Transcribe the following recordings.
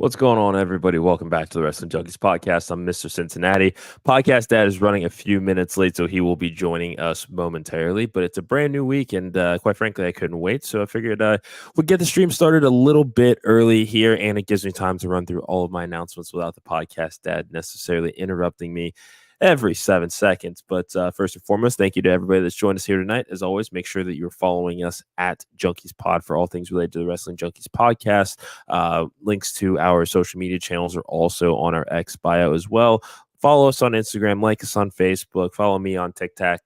What's going on, everybody? Welcome back to the Wrestling Junkies Podcast. I'm Mr. Cincinnati. Podcast Dad is running a few minutes late, so he will be joining us momentarily. But it's a brand new week, and quite frankly, I couldn't wait. So I figured we'd get the stream started a little bit early here, and it gives me time to run through all of my announcements without the Podcast Dad necessarily interrupting me every 7 seconds. But first and foremost, thank you to everybody that's joined us here tonight. As always, make sure that you're following us at Junkies Pod for all things related to the Wrestling Junkies Podcast. Links to our social media channels are also on our X bio as well. Follow us on Instagram, like us on Facebook, follow me on TikTok,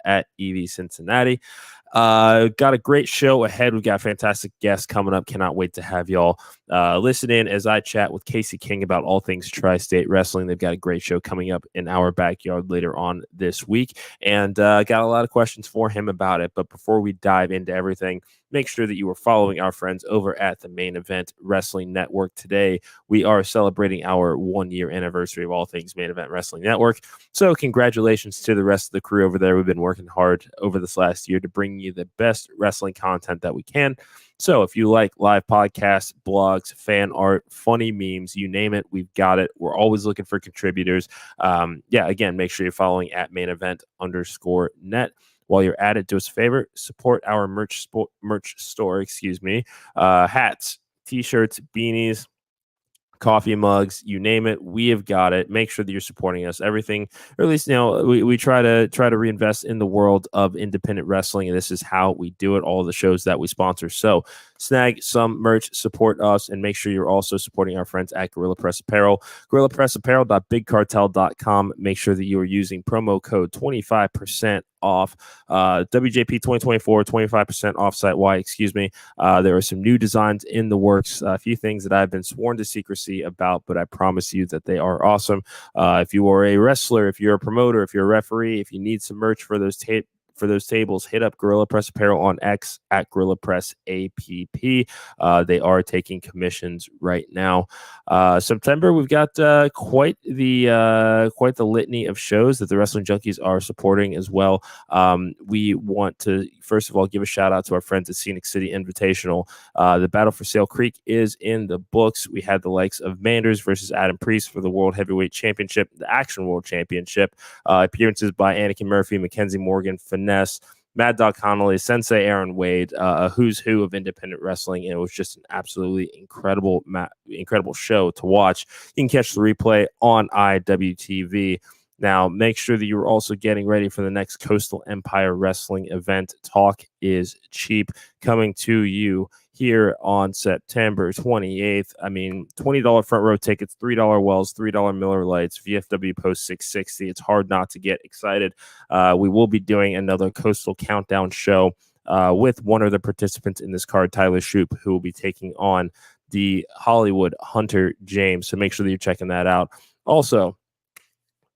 at EV Cincinnati. Got a great show ahead. We've got fantastic guests coming up. Cannot wait to have y'all listen in as I chat with Casey King about all things Tri-State Wrestling. They've got a great show coming up in our backyard later on this week, and got a lot of questions for him about it. But before we dive into everything, make sure that you are following our friends over at the Main Event Wrestling Network. Today, we are celebrating our 1-year anniversary of all things Main Event Wrestling Network. So congratulations to the rest of the crew over there. We've been working hard over this last year to bring you the best wrestling content that we can. So if you like live podcasts, blogs, fan art, funny memes, you name it, we've got it. We're always looking for contributors. Again, make sure you're following at mainevent_net. While you're at it, do us a favor, support our merch store, hats, t-shirts, beanies, coffee mugs, you name it, we have got it. Make sure that you're supporting us. Everything, or at least we try to reinvest in the world of independent wrestling, and this is how we do it. All of the shows that we sponsor. So snag some merch, support us, and make sure you're also supporting our friends at Gorilla Press Apparel. GorillaPressApparel.bigcartel.com. Make sure that you are using promo code 25% off. WJP 2024, 25% off site-wide. There are some new designs in the works. A few things that I've been sworn to secrecy about, but I promise you that they are awesome. If you are a wrestler, if you're a promoter, if you're a referee, if you need some merch for those tables, hit up Gorilla Press Apparel on X at Gorilla Press APP. They are taking commissions right now. September, we've got quite the litany of shows that the Wrestling Junkies are supporting as well. We want to first of all give a shout out to our friends at Scenic City Invitational. The Battle for Sale Creek is in the books. We had the likes of Manders versus Adam Priest for the World Heavyweight Championship, the Action World Championship. Appearances by Anakin Murphy, Mackenzie Morgan, Finesse, Mad Dog Connolly, Sensei Aaron Wade, a who's who of independent wrestling, and it was just an absolutely incredible show to watch. You can catch the replay on IWTV. Now, make sure that you're also getting ready for the next Coastal Empire Wrestling event. Talk is cheap, coming to you here on September 28th. I mean, $20 front row tickets, $3 Wells, $3 Miller Lights, VFW Post 660. It's hard not to get excited. We will be doing another Coastal Countdown show with one of the participants in this card, Tyler Shoup, who will be taking on the Hollywood Hunter James. So make sure that you're checking that out. Also,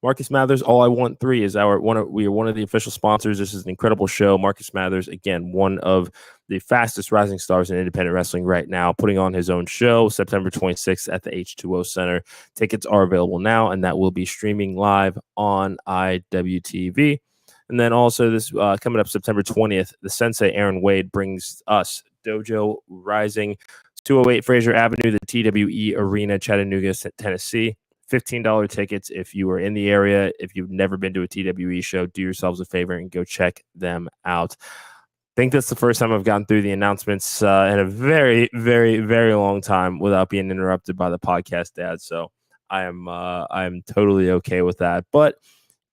Marcus Mathers, All I Want 3 is we are one of the official sponsors. This is an incredible show. Marcus Mathers, again, one of the fastest rising stars in independent wrestling right now, putting on his own show September 26th at the H2O Center. Tickets are available now, and that will be streaming live on IWTV. And then also this coming up September 20th, the Sensei Aaron Wade brings us Dojo Rising, 208 Fraser Avenue, the TWE Arena, Chattanooga, Tennessee. $15 tickets if you are in the area. If you've never been to a TWE show, do yourselves a favor and go check them out. I think that's the first time I've gotten through the announcements in a very, very, very long time without being interrupted by the podcast dad. So I am totally okay with that. But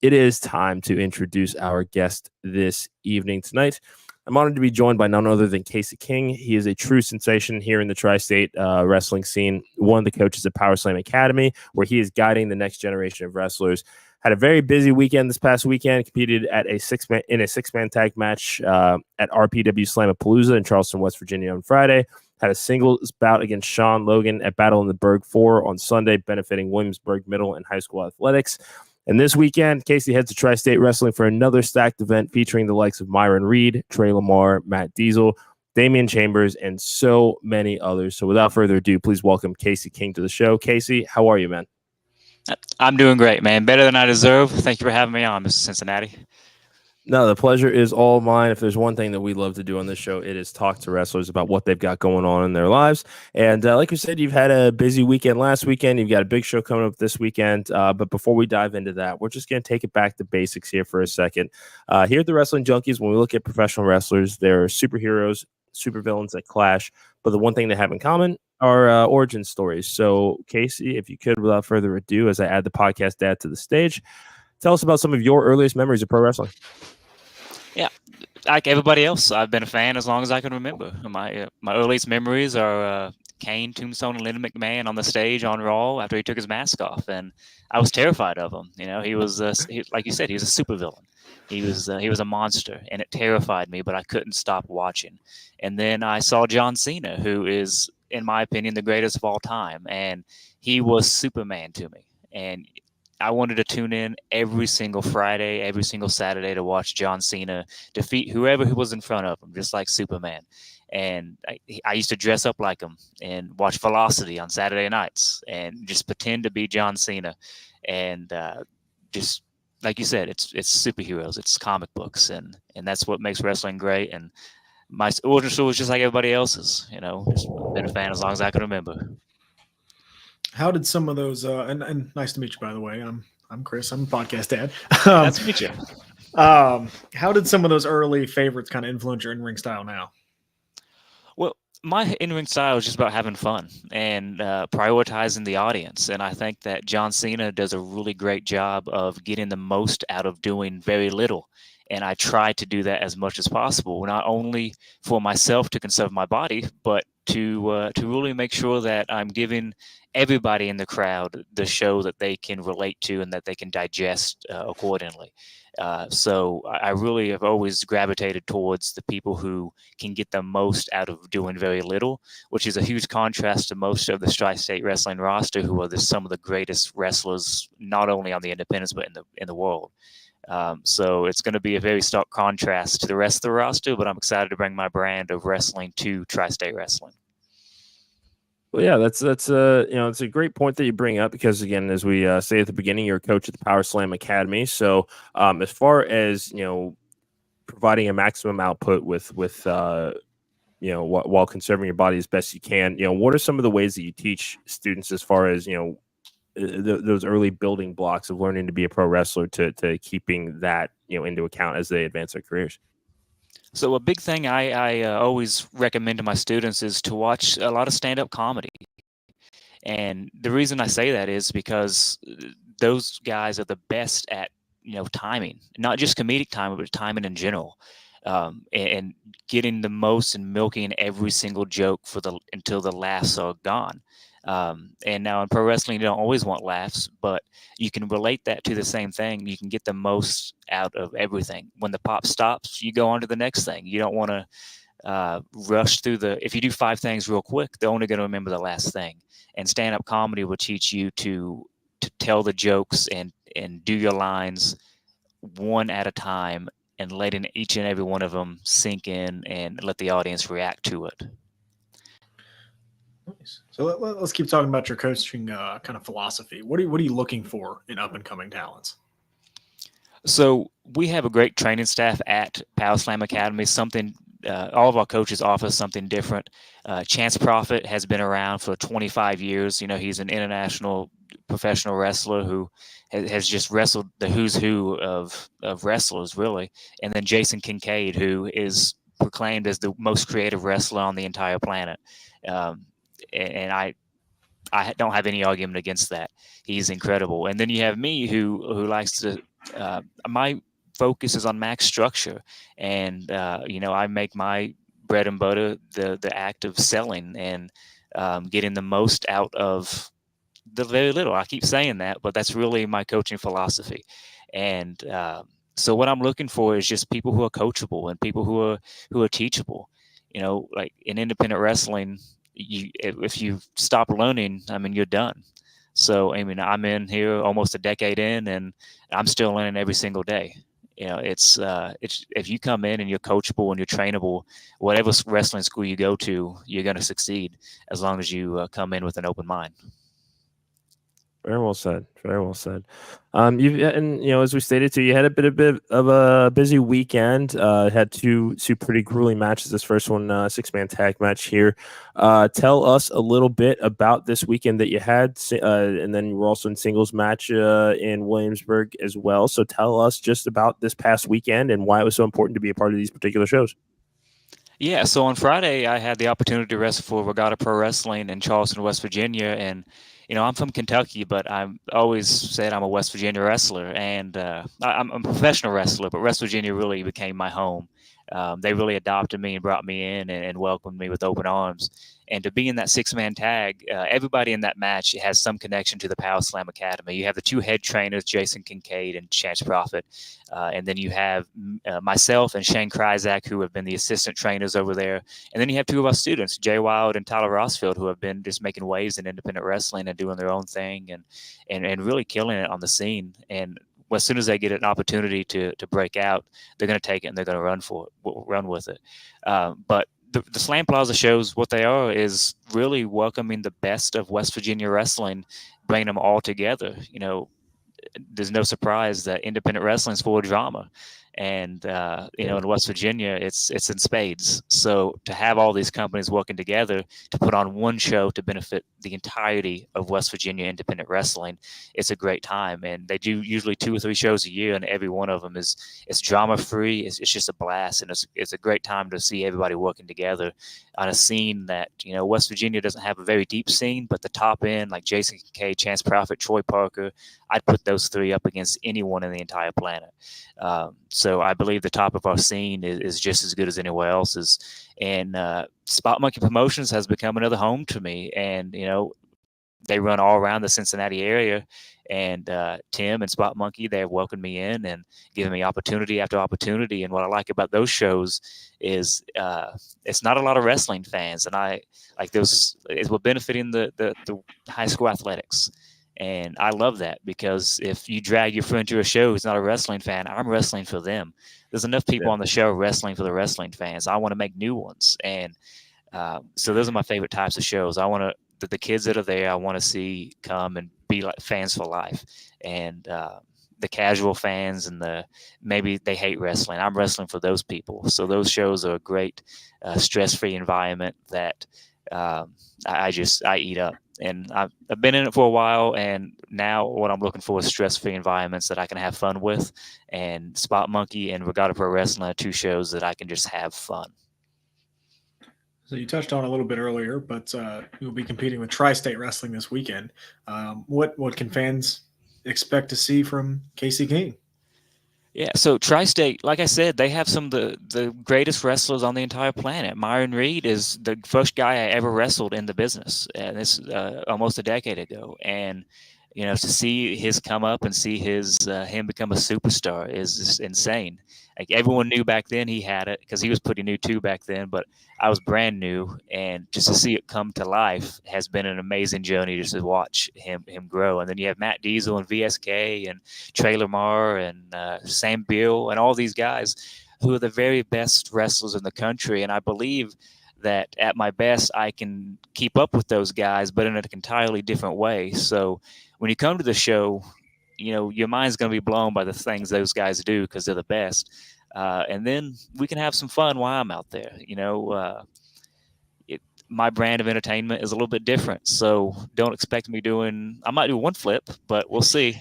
it is time to introduce our guest this evening. Tonight, I'm honored to be joined by none other than Casey King. He is a true sensation here in the tri-state wrestling scene, one of the coaches at Power Slam Academy, where he is guiding the next generation of wrestlers. Had a very busy weekend this past weekend, competed at a six-man tag match at RPW Slamapalooza in Charleston, West Virginia on Friday. Had a singles bout against Sean Logan at Battle in the Berg 4 on Sunday, benefiting Williamsburg Middle and High School Athletics. And this weekend, Casey heads to Tri-State Wrestling for another stacked event featuring the likes of Myron Reed, Trey Lamar, Matt Diesel, Damian Chambers, and so many others. So without further ado, please welcome Casey King to the show. Casey, how are you, man? I'm doing great, man. Better than I deserve. Thank you for having me on, Mr. Cincinnati. No, the pleasure is all mine. If there's one thing that we love to do on this show, it is talk to wrestlers about what they've got going on in their lives. And like you said, you've had a busy weekend last weekend. You've got a big show coming up this weekend. But before we dive into that, we're just going to take it back to basics here for a second. Here at the Wrestling Junkies, when we look at professional wrestlers, they're superheroes, supervillains that clash. But the one thing they have in common are origin stories. So, Casey, if you could, without further ado, as I add the podcast dad to the stage, tell us about some of your earliest memories of pro wrestling. Yeah, like everybody else, I've been a fan as long as I can remember. My earliest memories are Kane, Tombstone, and Linda McMahon on the stage on Raw after he took his mask off, and I was terrified of him. You know, he was like you said, he was a supervillain. He was a monster, and it terrified me, but I couldn't stop watching. And then I saw John Cena, who is, in my opinion, the greatest of all time, and he was Superman to me. And I wanted to tune in every single Friday, every single Saturday to watch John Cena defeat whoever who was in front of him, just like Superman. And I used to dress up like him and watch Velocity on Saturday nights and just pretend to be John Cena. And just like you said, it's superheroes, it's comic books, and that's what makes wrestling great. And my origin story was just like everybody else's, you know, just been a fan as long as I can remember. How did some of those and nice to meet you, by the way. I'm Chris. I'm a podcast dad. Nice to meet you. How did some of those early favorites kind of influence your in-ring style now? Well, my in-ring style is just about having fun and prioritizing the audience. And I think that John Cena does a really great job of getting the most out of doing very little. And I try to do that as much as possible, not only for myself to conserve my body, but to really make sure that I'm giving everybody in the crowd the show that they can relate to and that they can digest accordingly. So I really have always gravitated towards the people who can get the most out of doing very little, which is a huge contrast to most of the Tri-State Wrestling roster, who are some of the greatest wrestlers, not only on the independents, but in the world. So it's going to be a very stark contrast to the rest of the roster, but I'm excited to bring my brand of wrestling to Tri-State Wrestling. Well, yeah, that's it's a great point that you bring up, because again, as we say at the beginning, you're a coach at the Power Slam Academy. So as far as providing a maximum output with while conserving your body as best you can, what are some of the ways that you teach students as far as those early building blocks of learning to be a pro wrestler to keeping that into account as they advance their careers? So a big thing I always recommend to my students is to watch a lot of stand-up comedy. And the reason I say that is because those guys are the best at timing, not just comedic timing, but timing in general, and getting the most and milking every single joke until the laughs are gone. And now in pro wrestling, you don't always want laughs, but you can relate that to the same thing. You can get the most out of everything. When the pop stops, you go on to the next thing. You don't want to rush through if you do 5 things real quick, they're only going to remember the last thing. And stand-up comedy will teach you to tell the jokes and do your lines one at a time, and letting each and every one of them sink in and let the audience react to it. Nice. So let's keep talking about your coaching kind of philosophy. What are you looking for in up and coming talents? So we have a great training staff at Power Slam Academy. All of our coaches offer something different. Chance Prophet has been around for 25 years. He's an international professional wrestler who has just wrestled the who's who of wrestlers, really. And then Jason Kincaid, who is proclaimed as the most creative wrestler on the entire planet. And I don't have any argument against that. He's incredible. And then you have me, who likes to. My focus is on max structure, and I make my bread and butter the act of selling and getting the most out of the very little. I keep saying that, but that's really my coaching philosophy. And so what I'm looking for is just people who are coachable and people who are teachable. Like in independent wrestling, if you stop learning, you're done. So I'm in here almost a decade in, and I'm still learning every single day. It's if you come in and you're coachable and you're trainable, whatever wrestling school you go to, you're going to succeed as long as you come in with an open mind. Very well said. Very well said. As we stated too, you had a bit of a busy weekend. Had two pretty grueling matches. This first one, 6-man tag match here. Tell us a little bit about this weekend that you had, and then we're also in singles match in Williamsburg as well. So tell us just about this past weekend and why it was so important to be a part of these particular shows. Yeah, so on Friday, I had the opportunity to wrestle for Regatta Pro Wrestling in Charleston, West Virginia. And, I'm from Kentucky, but I've always said I'm a West Virginia wrestler. And I'm a professional wrestler, but West Virginia really became my home. They really adopted me and brought me in and welcomed me with open arms. And to be in that 6-man tag, everybody in that match has some connection to the Power Slam Academy. You have the two head trainers, Jason Kincaid and Chance Prophet. And then you have myself and Shane Kryzak, who have been the assistant trainers over there. And then you have two of our students, Jay Wild and Tyler Rossfield, who have been just making waves in independent wrestling and doing their own thing and really killing it on the scene. And as soon as they get an opportunity to break out, they're going to take it and they're going to run with it. But the Slam Plaza shows what they are is really welcoming the best of West Virginia wrestling, bringing them all together. There's no surprise that independent wrestling is full of drama. And, in West Virginia, it's in spades. So to have all these companies working together to put on one show to benefit the entirety of West Virginia independent wrestling, it's a great time. And they do usually 2 or 3 shows a year, and every one of them it's drama free. It's just a blast. And it's a great time to see everybody working together on a scene that, West Virginia doesn't have a very deep scene, but the top end, like Jason Kincaid, Chance Prophet, Troy Parker, I'd put those 3 up against anyone in the entire planet. So I believe the top of our scene is just as good as anywhere else's. And Spot Monkey Promotions has become another home to me. And, they run all around the Cincinnati area. And Tim and Spot Monkey, they have welcomed me in and given me opportunity after opportunity. And what I like about those shows is it's not a lot of wrestling fans. And I like those. We're benefiting the high school athletics. And I love that, because if you drag your friend to a show who's not a wrestling fan, I'm wrestling for them. There's enough people on the show wrestling for the wrestling fans. I want to make new ones. And so those are my favorite types of shows. I want to, the kids that are there, I want to see come and be like fans for life. And the casual fans and maybe they hate wrestling. I'm wrestling for those people. So those shows are a great stress-free environment that I eat up. And I've been in it for a while, and now what I'm looking for is stress-free environments that I can have fun with. And Spot Monkey and Regatta Pro Wrestling are 2 shows that I can just have fun. So you touched on a little bit earlier, but you'll be competing with Tri-State Wrestling this weekend. What can fans expect to see from Casey King? Yeah, so Tri-State, like I said, they have some of the greatest wrestlers on the entire planet. Myron Reed is the first guy I ever wrestled in the business, and this almost a decade ago. And to see his come up and see him become a superstar is just insane. Like, everyone knew back then he had it because he was pretty new too back then, but I was brand new, and just to see it come to life has been an amazing journey just to watch him grow. And then you have Matt Diesel and VSK and Trey Lamar and Sam Beal and all these guys who are the very best wrestlers in the country. And I believe that at my best, I can keep up with those guys, but in an entirely different way. So when you come to the show, your mind's going to be blown by the things those guys do because they're the best. And then we can have some fun while I'm out there. My brand of entertainment is a little bit different. So don't expect me I might do one flip, but we'll see.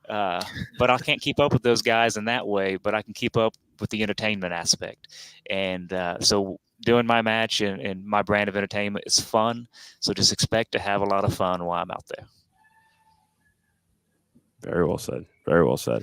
But I can't keep up with those guys in that way, but I can keep up with the entertainment aspect. And so doing my match and my brand of entertainment is fun. So just expect to have a lot of fun while I'm out there. Very well said. Very well said.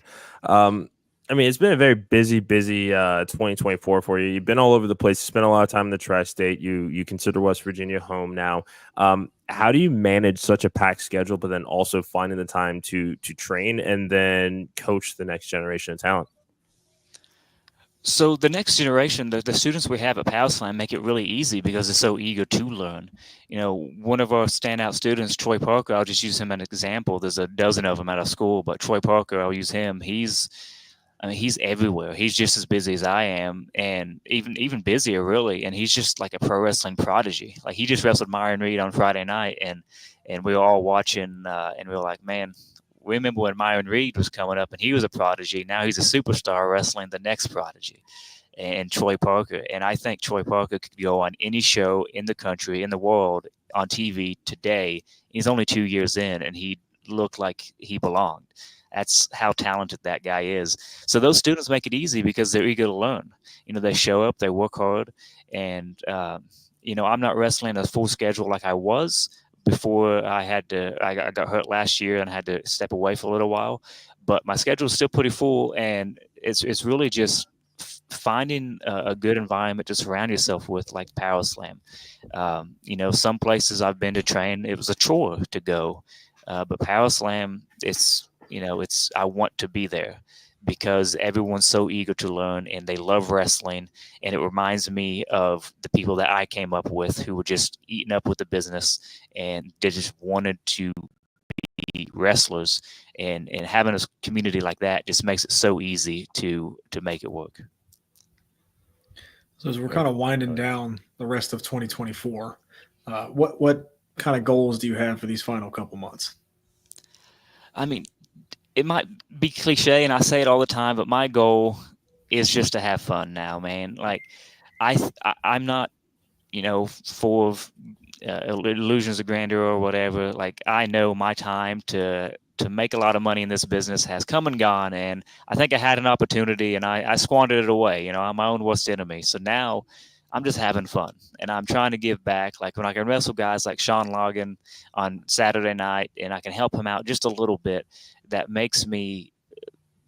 It's been a very busy 2024 for you. You've been all over the place. You spent a lot of time in the Tri-State. You consider West Virginia home now. How do you manage such a packed schedule, but then also finding the time to train and then coach the next generation of talent? So the next generation, the students we have at Power Slam make it really easy because they're so eager to learn. One of our standout students, Troy Parker, I'll just use him as an example. There's a dozen of them at our school, but Troy Parker, I'll use him. He's I mean, he's everywhere. He's just as busy as I am, and even busier, really. And he's just like a pro wrestling prodigy. Like, he just wrestled Myron Reed on Friday night, and we were all watching, and we were like, man, we remember when Myron Reed was coming up, and he was a prodigy. Now he's a superstar wrestling the next prodigy, and Troy Parker. And I think Troy Parker could go on any show in the country, in the world, on TV today. He's only 2 years in, and he looked like he belonged. That's how talented that guy is. So those students make it easy because they're eager to learn. They show up, they work hard, and I'm not wrestling a full schedule like I was before I got hurt last year and had to step away for a little while. But my schedule is still pretty full, and it's really just finding a good environment to surround yourself with, like Power Slam. Some places I've been to train, it was a chore to go, but Power Slam, I want to be there because everyone's so eager to learn and they love wrestling. And it reminds me of the people that I came up with who were just eating up with the business and they just wanted to be wrestlers. And having a community like that just makes it so easy to make it work. So as we're kind of winding down the rest of 2024, what kind of goals do you have for these final couple months? I mean, it might be cliche, and I say it all the time, but my goal is just to have fun now, man. Like, I'm not, full of illusions of grandeur or whatever. Like, I know my time to make a lot of money in this business has come and gone, and I think I had an opportunity, and I squandered it away. I'm my own worst enemy. So now I'm just having fun, and I'm trying to give back. Like, when I can wrestle guys like Sean Logan on Saturday night, and I can help him out just a little bit, that makes me,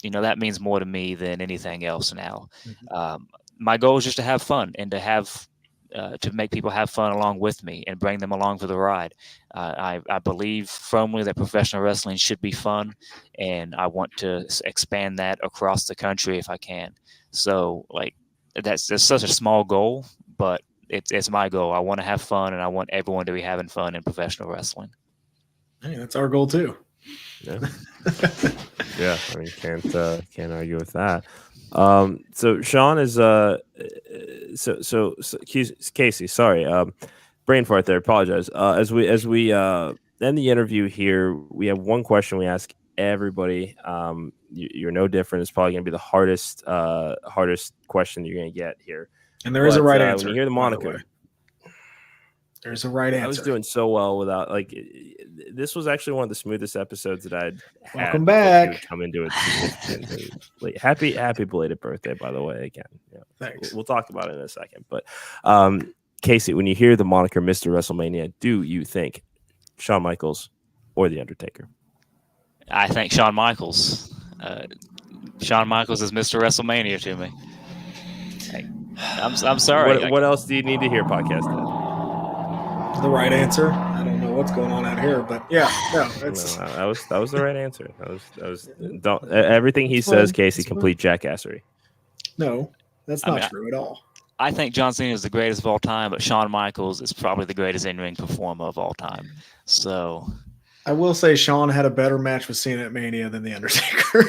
that means more to me than anything else now. Mm-hmm. My goal is just to have fun and to have to make people have fun along with me and bring them along for the ride. I believe firmly that professional wrestling should be fun, and I want to expand that across the country if I can. So, like, that's such a small goal, but it's my goal. I want to have fun, and I want everyone to be having fun in professional wrestling. Hey, that's our goal too. Yeah. Yeah, I mean, can't argue with that. So Sean is so Casey, sorry, brain fart there. Apologize. As we end the interview here, we have one question we ask everybody. You're no different. It's probably going to be the hardest question you're going to get here. And there is a right answer. When you hear the moniker, there's a right answer. I was doing so well without, like, this was actually one of the smoothest episodes that I'd had. Welcome back. Come into it. Like, happy belated birthday, by the way, again. Yeah. Thanks. We'll talk about it in a second. But Casey, when you hear the moniker Mr. WrestleMania, do you think Shawn Michaels or The Undertaker? I think Shawn Michaels. Shawn Michaels is Mr. WrestleMania to me. I'm sorry. What else do you need to hear, podcast Dad? The right answer. I don't know what's going on out here, but yeah, no, that was the right answer. That was everything he says, Casey, complete jackassery. No, that's not true at all. I think John Cena is the greatest of all time, but Shawn Michaels is probably the greatest in-ring performer of all time. So I will say Shawn had a better match with Cena at Mania than The Undertaker.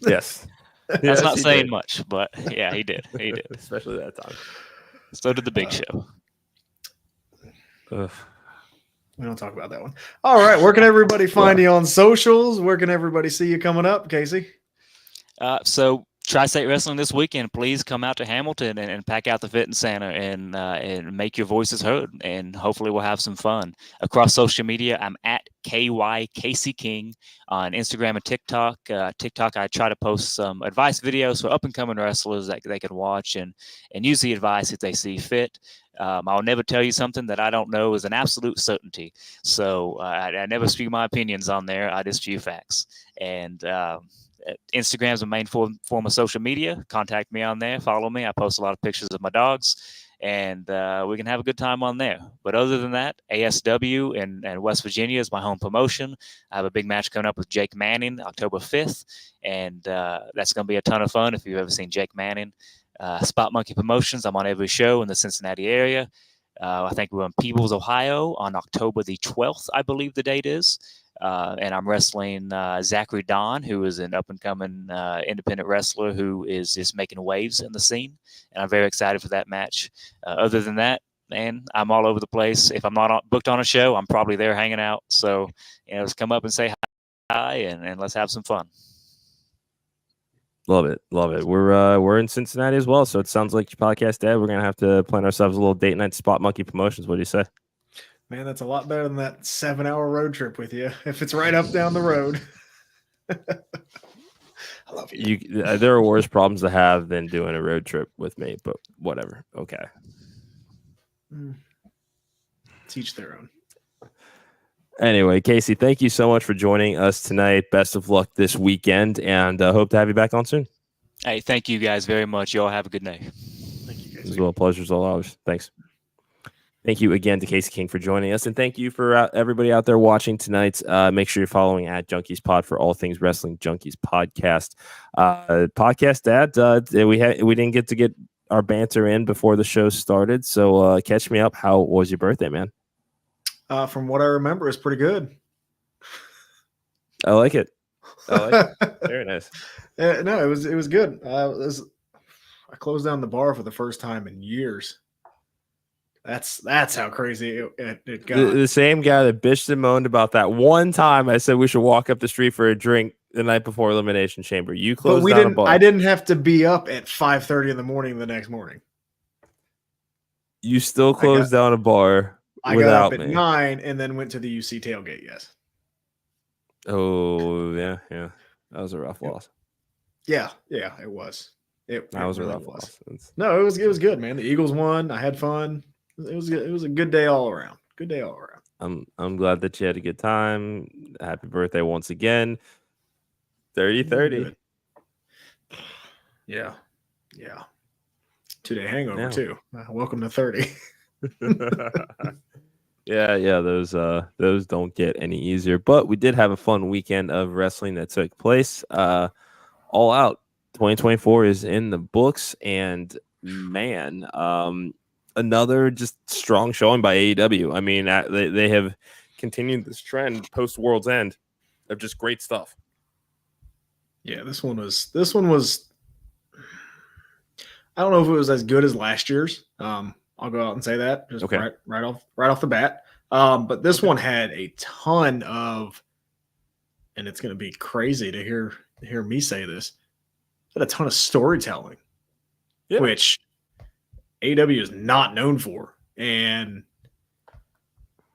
Yes. That's not saying much, but yeah, he did. He did. Especially that time. So did the Big Show. We don't talk about that one. All right. Where can everybody find you on socials? Where can everybody see you coming up, Casey? So Tri-State Wrestling this weekend. Please come out to Hamilton and pack out the fitness center and make your voices heard. And hopefully we'll have some fun. Across social media, I'm at KYCaseyKing on Instagram and TikTok. TikTok, I try to post some advice videos for up-and-coming wrestlers that they can watch and use the advice if they see fit. I'll never tell you something that I don't know is an absolute certainty. So I never speak my opinions on there. I just spew facts. And Instagram is the main form of social media. Contact me on there. Follow me. I post a lot of pictures of my dogs. And we can have a good time on there. But other than that, ASW and West Virginia is my home promotion. I have a big match coming up with Jake Manning October 5th. And that's going to be a ton of fun if you've ever seen Jake Manning. Spot Monkey Promotions. I'm on every show in the Cincinnati area. I think we're in Peebles, Ohio on October the 12th, I believe the date is. and I'm wrestling Zachary Don, who is an up-and-coming independent wrestler who is just making waves in the scene, and I'm very excited for that match. Other than that, man, I'm all over the place. If I'm not booked on a show, I'm probably there hanging out. So, just come up and say hi, and let's have some fun. Love it. We're in Cincinnati as well, so it sounds like your podcast, Dad. We're gonna have to plan ourselves a little date night Spot Monkey Promotions. What do you say? Man, that's a lot better than that 7-hour road trip with you. If it's right up down the road. I love you. There are worse problems to have than doing a road trip with me, but whatever. Okay. Teach their own. Anyway, Casey, thank you so much for joining us tonight. Best of luck this weekend, and hope to have you back on soon. Hey, thank you guys very much. Y'all have a good night. Thank you, As well. Pleasure's all ours. Thanks. Thank you again to Casey King for joining us, and thank you for everybody out there watching tonight. Make sure you're following at Junkies Pod for all things Wrestling Junkies Podcast. Podcast, Dad, we didn't get to get our banter in before the show started, so catch me up. How was your birthday, man? From what I remember, it's pretty good. I like it. Very nice. No, it was good. I closed down the bar for the first time in years. That's how crazy it got. The same guy that bitched and moaned about that one time I said we should walk up the street for a drink the night before Elimination Chamber. You closed down a bar. I didn't have to be up at 5:30 in the morning the next morning. You still closed down a bar. I got up at 9 and then went to the UC tailgate. Yes. Oh yeah. That was a rough loss. Yeah, it was. It was really a rough loss. No, it was good, man. The Eagles won. I had fun. It was a good day all around. Good day all around. I'm glad that you had a good time. Happy birthday once again. 30-30. Yeah. 2-day hangover too. Welcome to 30. Yeah, those don't get any easier. But we did have a fun weekend of wrestling that took place. All Out 2024 is in the books, and man, another just strong showing by AEW. I mean, they have continued this trend post World's End of just great stuff. Yeah, this one was. I don't know if it was as good as last year's. I'll go out and say that just right off the bat. But this one had a ton of, and it's going to be crazy to hear me say this, had a ton of storytelling, which AEW is not known for, and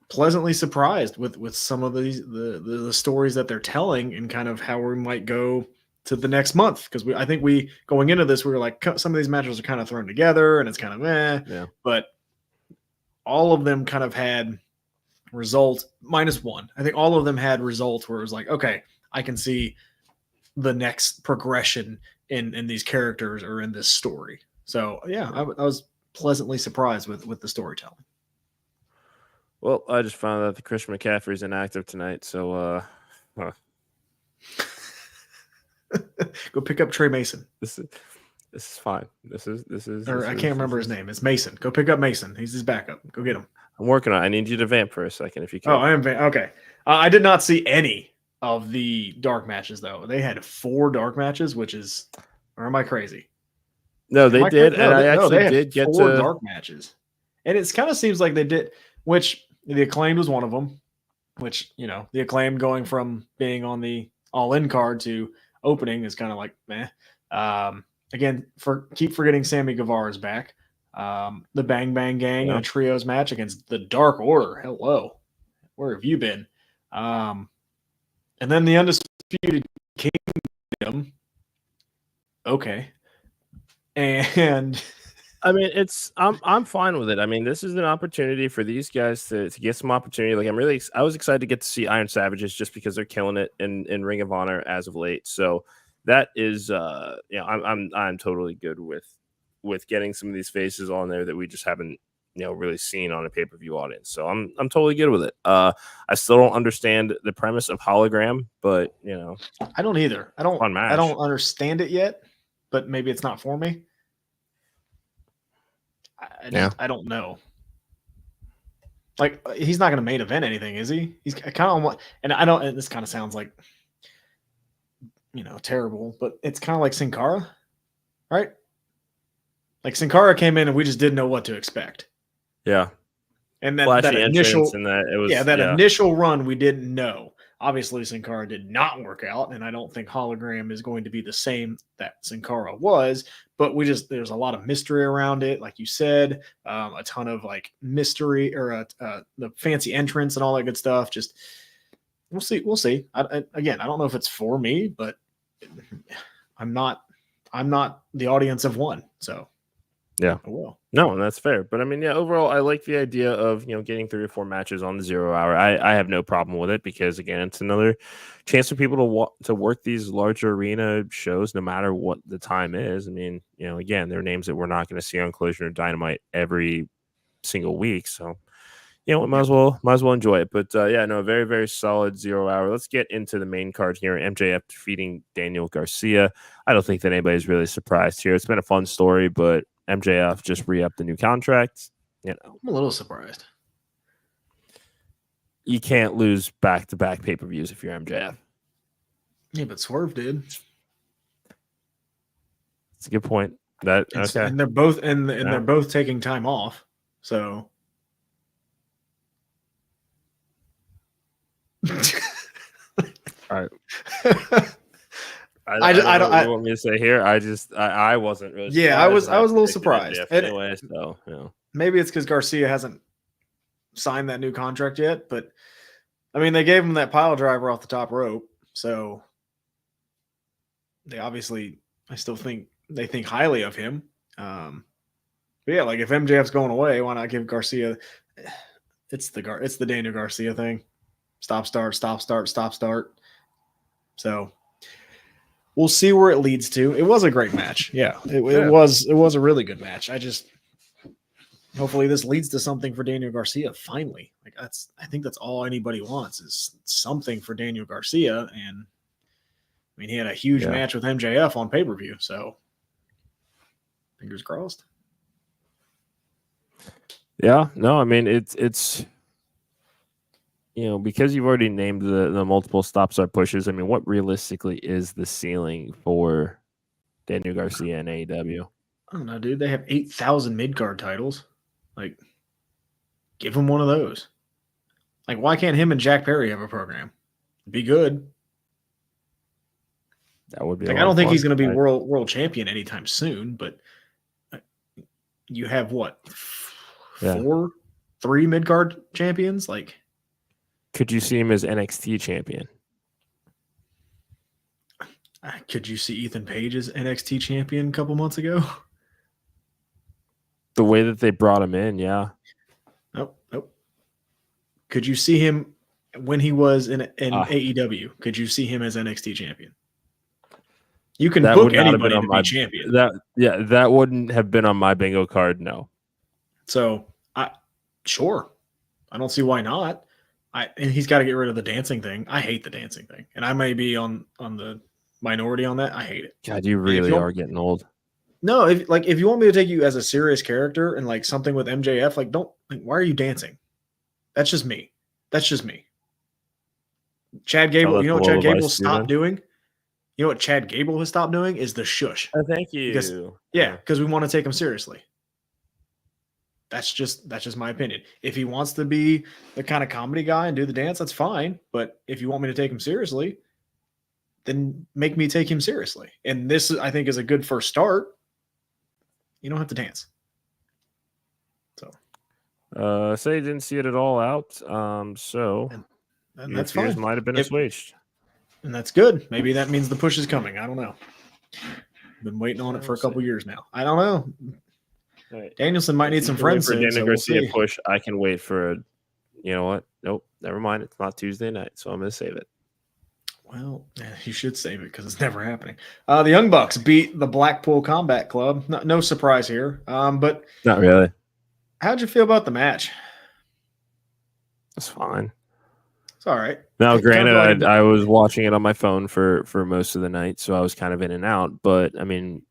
pleasantly surprised with some of the stories that they're telling and kind of how we might go to the next month. Because I think going into this, we were like, some of these matches are kind of thrown together and it's kind of but all of them kind of had results minus one. I think all of them had results where it was like, okay, I can see the next progression in these characters or in this story. So yeah, I was pleasantly surprised with the storytelling. Well, I just found out that Christian McCaffrey's inactive tonight, so go pick up Trey Mason. This is fine. This is. I can't remember his name. It's Mason. Go pick up Mason. He's his backup. Go get him. I'm working on it. I need you to vamp for a second if you can. Oh, I am okay. I did not see any of the dark matches though. They had 4 dark matches, or am I crazy? No, they did, and I actually did get 4 dark matches, and it kind of seems like they did. Which the Acclaimed was one of them. Which the Acclaimed going from being on the All-In card to opening is kind of like meh. Again, keep forgetting Sammy Guevara's back. The Bang Bang Gang in a trios match against the Dark Order. Hello, where have you been? And then the Undisputed Kingdom. Okay, and I mean, I'm fine with it. I mean, this is an opportunity for these guys to get some opportunity. Like I was excited to get to see Iron Savages just because they're killing it in Ring of Honor as of late. So that is, I'm totally good with getting some of these faces on there that we just haven't really seen on a pay-per-view audience. So I'm totally good with it. I still don't understand the premise of hologram, but I don't either. I don't understand it yet, but maybe it's not for me. I don't know. Like, he's not going to main event anything, is he? He's kind of, and I don't, and this kind of sounds like, terrible, but it's kind of like Sin Cara, right? Like Sin Cara came in and we just didn't know what to expect. Yeah. And that initial, and that it was, initial run, we didn't know. Obviously, Sin Cara did not work out, and I don't think Hologram is going to be the same that Sin Cara was. But there's a lot of mystery around it, like you said, a ton of like mystery or the fancy entrance and all that good stuff. Just we'll see. Again, I don't know if it's for me, but I'm not the audience of one, so. Yeah. I will. No, that's fair. But I mean, overall, I like the idea of, getting 3 or 4 matches on the 0 hour. I have no problem with it because, again, it's another chance for people to work these larger arena shows no matter what the time is. I mean, again, they're names that we're not going to see on Collision or Dynamite every single week. So, might as well enjoy it. But a very, very solid 0 hour. Let's get into the main card here. MJF defeating Daniel Garcia. I don't think that anybody's really surprised here. It's been a fun story, but MJF just re-upped the new contract. I'm a little surprised. You can't lose back-to-back pay-per-views if you're MJF. Yeah, but Swerve did. That's a good point. Okay. And they're both they're both taking time off. So all right. I don't know what you want me to say here. I wasn't really. Yeah, I was a little surprised. Anyway, so maybe it's because Garcia hasn't signed that new contract yet. But I mean, they gave him that pile driver off the top rope, so they obviously, I still think they think highly of him. But yeah, like if MJF's going away, why not give Garcia? It's the Daniel Garcia thing. Stop, start, stop, start, stop, start. So. We'll see where it leads to. It was a great match. Yeah, it was a really good match. Hopefully this leads to something for Daniel Garcia finally. Like I think that's all anybody wants is something for Daniel Garcia. And I mean, he had a huge match with MJF on pay-per-view, so fingers crossed. Yeah, no, I mean it's because you've already named the multiple stop-start pushes, I mean, what realistically is the ceiling for Daniel Garcia and AEW? I don't know, dude. They have 8,000 mid-card titles. Like, give him one of those. Like, why can't him and Jack Perry have a program? Be good. That would be like, I don't think he's going to be world champion anytime soon, but you have what? 3 mid-card champions? Like, could you see him as NXT champion? Could you see Ethan Page as NXT champion a couple months ago? The way that they brought him in, yeah. Nope. Could you see him when he was in AEW? Could you see him as NXT champion? You can book anybody to be champion. That wouldn't have been on my bingo card, no. So, sure. I don't see why not. And he's got to get rid of the dancing thing. I hate the dancing thing. And I may be on the minority on that. I hate it. God, you really are getting old. No, if you want me to take you as a serious character and like something with MJF, why are you dancing? That's just me. Chad Gable, you know what Chad Gable stopped doing? You know what Chad Gable has stopped doing is the shush. Oh, thank you. Because we want to take him seriously. That's just my opinion. If he wants to be the kind of comedy guy and do the dance, that's fine. But if you want me to take him seriously, then make me take him seriously. And this, I think, is a good first start. You don't have to dance. So, say you didn't see it at all out. So and that's fine. Might have been assuaged. And that's good. Maybe that means the push is coming. I don't know. Been waiting on it for a couple years now. I don't know. Right. Danielson might need some friends soon. Daniel Garcia push. I can wait for you know what? Nope. Never mind. It's not Tuesday night, so I'm going to save it. Well, you should save it because it's never happening. The Young Bucks beat the Blackpool Combat Club. No surprise here. But not really. How'd you feel about the match? It's fine. It's all right. Now, granted, I was watching it on my phone for most of the night, so I was kind of in and out. But I mean,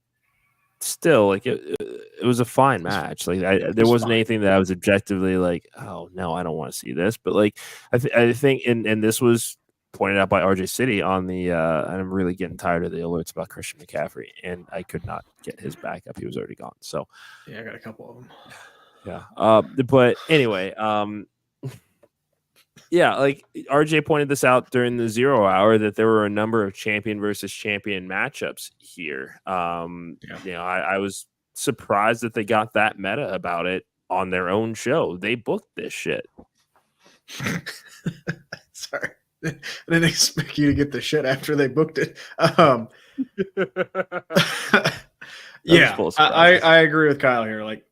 still, like it was a fine match. Like there wasn't anything that I was objectively like, oh no, I don't want to see this. But like I think, and this was pointed out by RJ City on the. And I'm really getting tired of the alerts about Christian McCaffrey, and I could not get his backup. He was already gone. So yeah, I got a couple of them. Yeah. But anyway, yeah, like RJ pointed this out during the 0 hour that there were a number of champion versus champion matchups here. You know, I was surprised that they got that meta about it on their own show. They booked this shit. Sorry. I didn't expect you to get the shit after they booked it. Yeah, I agree with Kyle here. Like,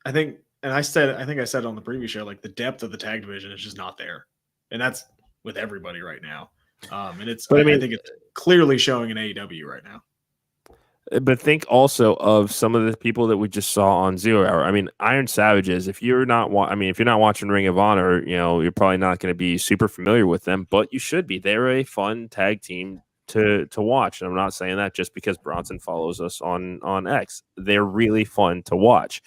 I think I said it on the previous show, like the depth of the tag division is just not there. And that's with everybody right now. And I think it's clearly showing in AEW right now. But think also of some of the people that we just saw on 0 hour. I mean, Iron Savages, if you're not watching Ring of Honor, you know, you're probably not going to be super familiar with them, but you should be. They're a fun tag team to watch. And I'm not saying that just because Bronson follows us on X. They're really fun to watch.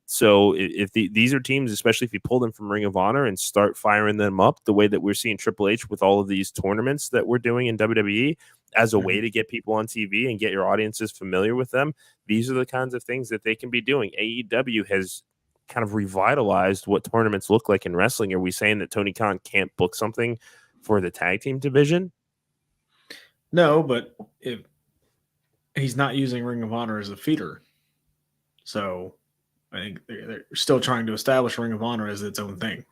So if these are teams, especially if you pull them from Ring of Honor and start firing them up the way that we're seeing Triple H with all of these tournaments that we're doing in WWE as a way to get people on TV and get your audiences familiar with them, these are the kinds of things that they can be doing. AEW has kind of revitalized what tournaments look like in wrestling. Are we saying that Tony Khan can't book something for the tag team division? No, but if he's not using Ring of Honor as a feeder, so I think they're still trying to establish Ring of Honor as its own thing.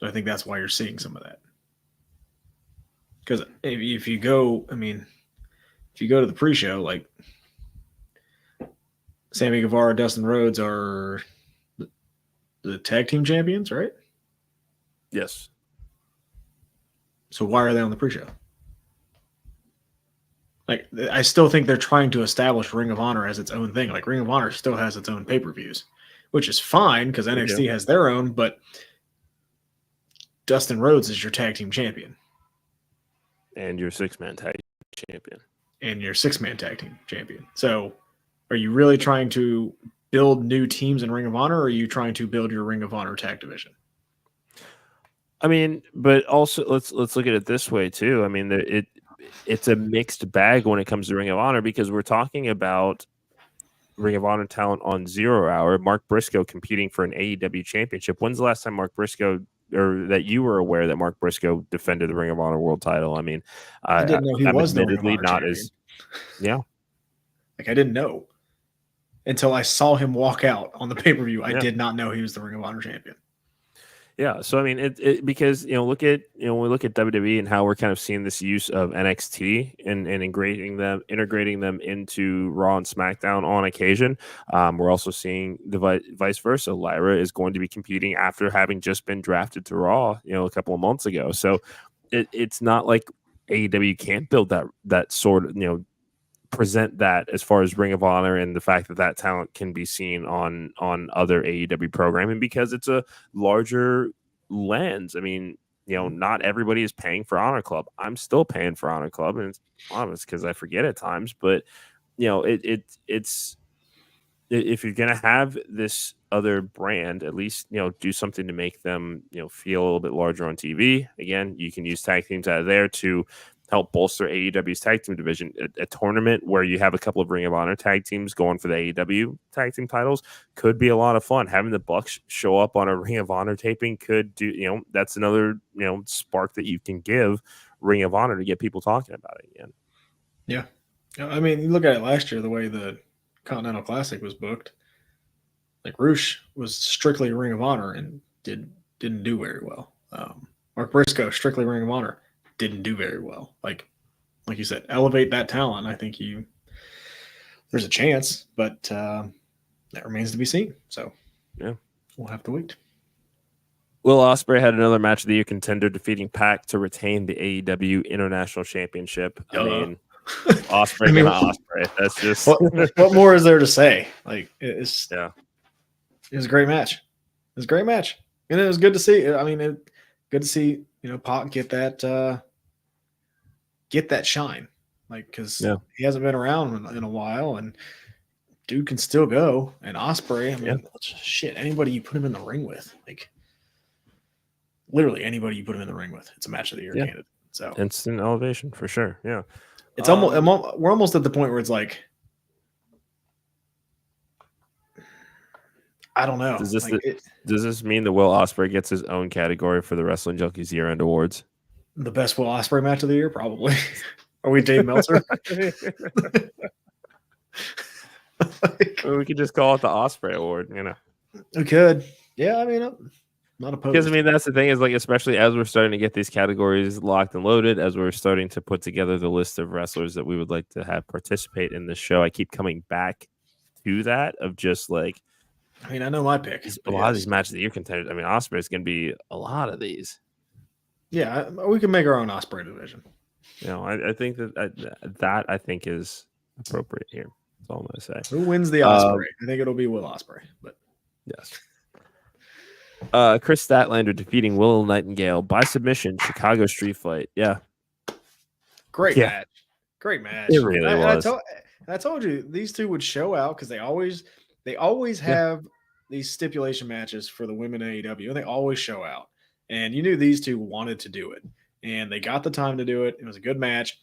So I think that's why you're seeing some of that. Because if you go to the pre-show, like Sammy Guevara, Dustin Rhodes are the tag team champions, right? Yes. So why are they on the pre-show? Like, I still think they're trying to establish Ring of Honor as its own thing. Like, Ring of Honor still has its own pay-per-views, which is fine because NXT has their own, but Dustin Rhodes is your tag team champion. And your six-man tag champion. So are you really trying to build new teams in Ring of Honor, or are you trying to build your Ring of Honor tag division? I mean, but also let's look at it this way too. I mean, it's a mixed bag when it comes to Ring of Honor because we're talking about Ring of Honor talent on 0 hour. Mark Briscoe competing for an AEW championship. When's the last time Mark Briscoe, or that you were aware that Mark Briscoe defended the Ring of Honor world title? I mean, I didn't know he was the Ring of Honor champion. Like, I didn't know until I saw him walk out on the pay-per-view. I did not know he was the Ring of Honor champion. Yeah, so I mean, it because when we look at WWE and how we're kind of seeing this use of NXT and integrating them into Raw and SmackDown on occasion. We're also seeing the vice versa. Lyra is going to be competing after having just been drafted to Raw, a couple of months ago. So it's not like AEW can't build that sort of present that as far as Ring of Honor and the fact that talent can be seen on other AEW programming because it's a larger lens. I mean, not everybody is paying for Honor Club. I'm still paying for Honor Club, and it's honest because I forget at times. But it's if you're gonna have this other brand, at least do something to make them feel a little bit larger on TV. Again, you can use tag teams out of there to help bolster AEW's tag team division. A tournament where you have a couple of Ring of Honor tag teams going for the AEW tag team titles could be a lot of fun. Having the Bucks show up on a Ring of Honor taping could do, that's another, spark that you can give Ring of Honor to get people talking about it again. Yeah. I mean, you look at it last year, the way the Continental Classic was booked. Like, Roosh was strictly Ring of Honor and didn't do very well. Mark Briscoe, strictly Ring of Honor, didn't do very well. Like you said, elevate that talent. I think there's a chance, but that remains to be seen. So yeah, we'll have to wait. Will Ospreay had another match of the year contender, defeating Pac to retain the AEW International Championship. I mean, Ospreay and Ospreay. That's just what more is there to say? Like, it was a great match. It was a great match, and it was good to see. I mean, good to see Pac get that shine. like because he hasn't been around in a while, and dude can still go. And Ospreay, I mean, shit, anybody you put him in the ring with, like literally anybody you put him in the ring with, it's a match of the year candidate. So instant elevation for sure. Yeah, it's almost we're almost at the point where it's like, I don't know. Does this mean that Will Ospreay gets his own category for the Wrestling Junkies year-end awards? The best Will Ospreay match of the year, probably. Are we Dave Meltzer? We could just call it the Ospreay Award, you know. We could. Yeah, I mean, I'm not opposed. Because, I mean, that's the thing is, like, especially as we're starting to get these categories locked and loaded, as we're starting to put together the list of wrestlers that we would like to have participate in this show, I keep coming back to that of just, like, I mean, I know my pick. A lot of these matches of the year contenders. I mean, Ospreay is going to be a lot of these. Yeah, we can make our own Ospreay division. You know, I think that I think is appropriate here. That's all I'm going to say. Who wins the Ospreay? I think it'll be Will Ospreay. But yes. Chris Statlander defeating Willow Nightingale by submission. Chicago Street Fight. Yeah. Great match. Great match. It really was. I told you these two would show out because they always have these stipulation matches for the women AEW, and they always show out. And you knew these two wanted to do it, and they got the time to do it. It was a good match.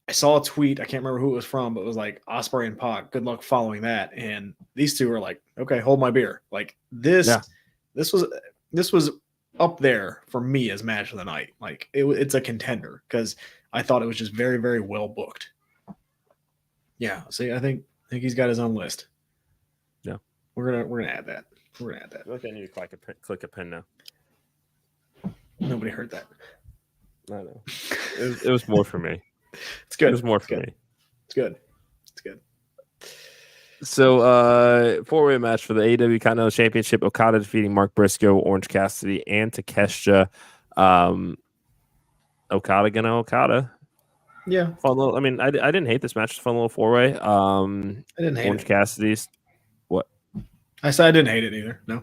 I saw a tweet. I can't remember who it was from, but it was like Ospreay and Pac. Good luck following that. And these two were like, okay, hold my beer. Like this was up there for me as match of the night. Like it's a contender because I thought it was just very, very well booked. Yeah. See, I think he's got his own list. Yeah. We're gonna add that. We're gonna add that. Look, I need to click a pen now. Nobody heard that. I know. It was more for me. It's good. It was more for me. It's good. It's good. So, four-way match for the AEW Continental Championship: Okada defeating Mark Briscoe, Orange Cassidy, and Takeshita. Okada. Yeah, fun little. I mean, I didn't hate this match. It's a fun little four-way. I didn't hate Orange it. Cassidy's. What? I said I didn't hate it either. No.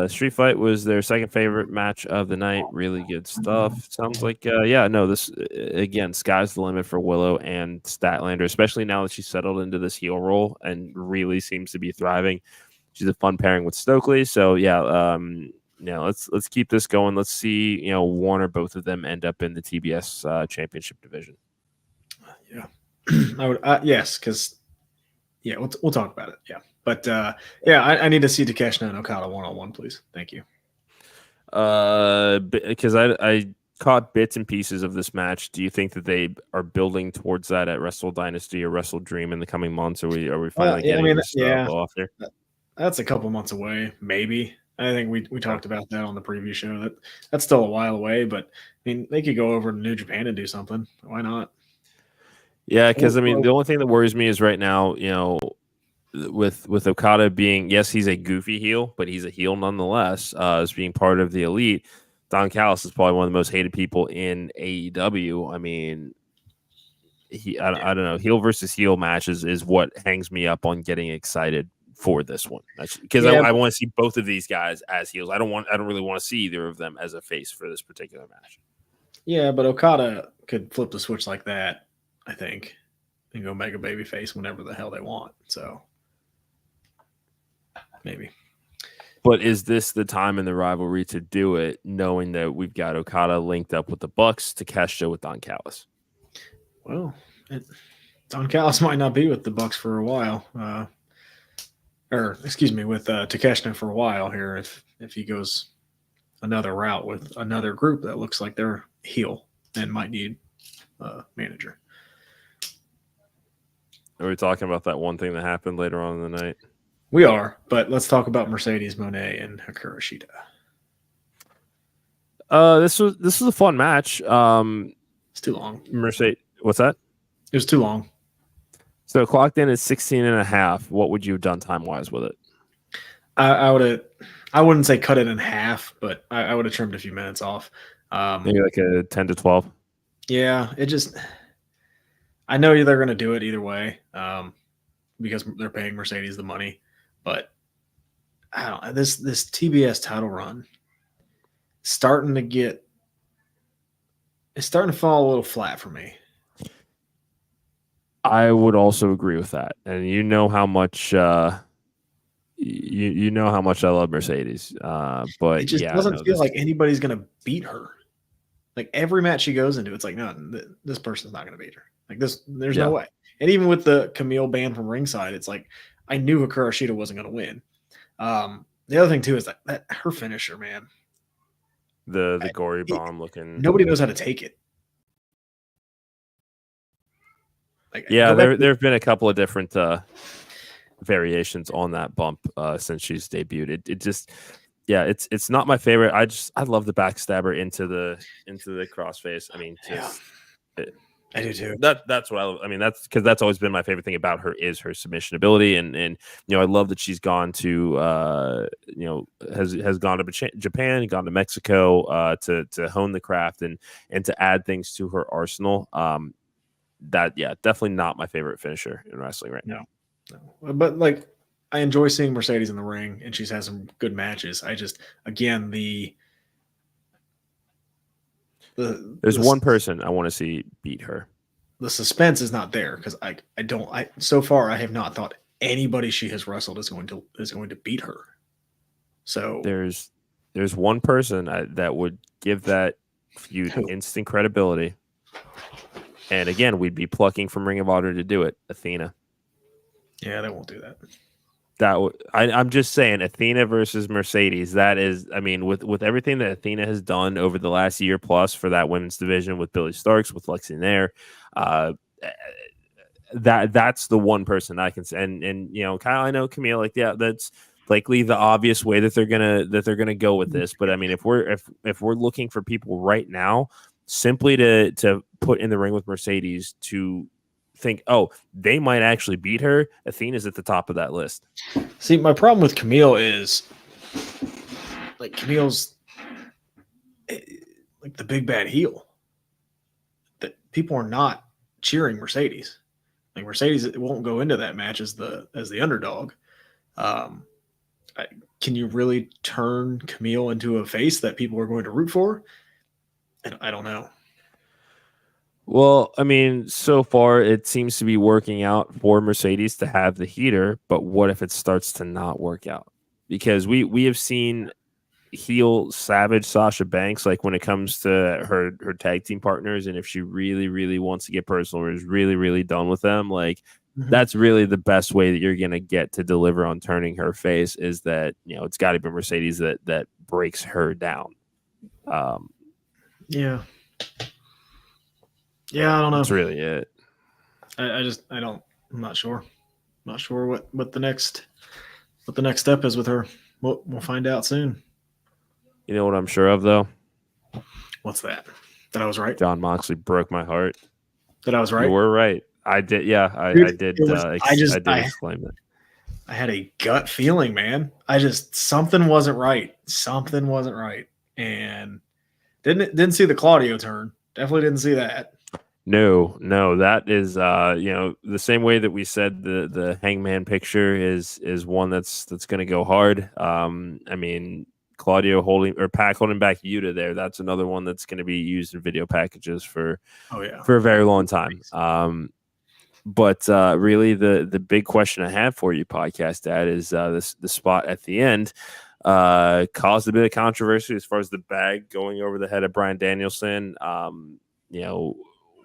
Street Fight was their second favorite match of the night. Really good stuff. Sounds like this again, sky's the limit for Willow and Statlander, especially now that she's settled into this heel role and really seems to be thriving. She's a fun pairing with Stokely. So let's keep this going. Let's see, one or both of them end up in the TBS championship division. Yeah. I would yes, because we'll talk about it. Yeah. But I need to see Takeshita and Okada one-on-one, please. Thank you. Because I caught bits and pieces of this match. Do you think that they are building towards that at Wrestle Dynasty or Wrestle Dream in the coming months? Are we finally getting this off there? That's a couple months away, maybe. I think we talked about that on the preview show. That's still a while away, but I mean, they could go over to New Japan and do something. Why not? Yeah, because I mean, the only thing that worries me is right now, with Okada being, yes, he's a goofy heel, but he's a heel nonetheless, as being part of the elite. Don Callis is probably one of the most hated people in AEW. I mean, I don't know, heel versus heel matches is what hangs me up on getting excited for this one, because I want to see both of these guys as heels. I don't really want to see either of them as a face for this particular match. Yeah, but Okada could flip the switch like that, I think, and go make a baby face whenever the hell they want. So maybe. But is this the time in the rivalry to do it, knowing that we've got Okada linked up with the Bucks, Takeshita with Don Callis? Well, Don Callis might not be with the Bucks for a while. With Takeshita for a while here if he goes another route with another group that looks like they're heel and might need a manager. Are we talking about that one thing that happened later on in the night? We are, but let's talk about Mercedes Moné and Hikaru Shida. This was a fun match. It's too long. Mercedes, what's that? It was too long. So it clocked in at 16 and a half. What would you have done time-wise with it? I wouldn't say cut it in half, but I would have trimmed a few minutes off. Maybe like a 10 to 12. Yeah, I know they're going to do it either way because they're paying Mercedes the money. But I don't know, this TBS title run starting to get It's starting to fall a little flat for me. I would also agree with that, and you know how much you know how much I love Mercedes, but It just doesn't feel like anybody's gonna beat her. Like every match she goes into, it's like, no, this person's not gonna beat her. Like this, there's no way. And even with the Camille ban from ringside, it's like I knew Hikaru Shida wasn't gonna win. The other thing too is that her finisher, man, the gory bomb looking. Nobody knows how to take it. Like, yeah, there have been a couple of different variations on that bump since she's debuted. It just, yeah, it's not my favorite. I love the backstabber into the crossface. I mean, I do too. That's what I mean. That's because that's always been my favorite thing about her is her submission ability, and I love that she's gone to has gone to Japan, gone to Mexico to hone the craft and to add things to her arsenal. Definitely not my favorite finisher in wrestling right now. No. But like, I enjoy seeing Mercedes in the ring, and she's had some good matches. I just, again, there's one person I want to see beat her. The suspense is not there because so far I have not thought anybody she has wrestled is going to beat her. So there's one person that would give that feud instant credibility. And again, we'd be plucking from Ring of Honor to do it. Athena. Yeah, they won't do that. I'm just saying, Athena versus Mercedes. That is, I mean, with everything that Athena has done over the last year plus for that women's division with Billy Starks, with Lexi Nair, that's the one person I can say. And Kyle, I know Camille, like, yeah, that's likely the obvious way that they're gonna go with this. But I mean, if we're looking for people right now, simply to put in the ring with Mercedes to think, oh, they might actually beat her, Athena's at the top of that list. See, my problem with Camille is like Camille's like the big bad heel. That people are not cheering Mercedes. Like Mercedes won't go into that match as the underdog. Can you really turn Camille into a face that people are going to root for? I don't know. Well, I mean, so far it seems to be working out for Mercedes to have the heater, but what if it starts to not work out? Because we have seen heel savage Sasha Banks, like when it comes to her tag team partners, and if she really, really wants to get personal or is really, really done with them, like that's really the best way that you're gonna get to deliver on turning her face is that it's got to be Mercedes that breaks her down. Yeah, I don't know. That's really it. I'm not sure. Not sure what the next step is with her. We'll find out soon. You know what I'm sure of though? What's that? That I was right. Jon Moxley broke my heart. That I was right. You were right. I did. Yeah, I did. I did exclaim it. I had a gut feeling, man. Something wasn't right. Something wasn't right, and didn't see the Claudio turn. Definitely didn't see that. No, that is the same way that we said the Hangman picture is one that's going to go hard. I mean, Claudio holding back Yuta there. That's another one that's going to be used in video packages for a very long time. But really the big question I have for you, Podcast Dad, is the spot at the end caused a bit of controversy as far as the bag going over the head of Bryan Danielson.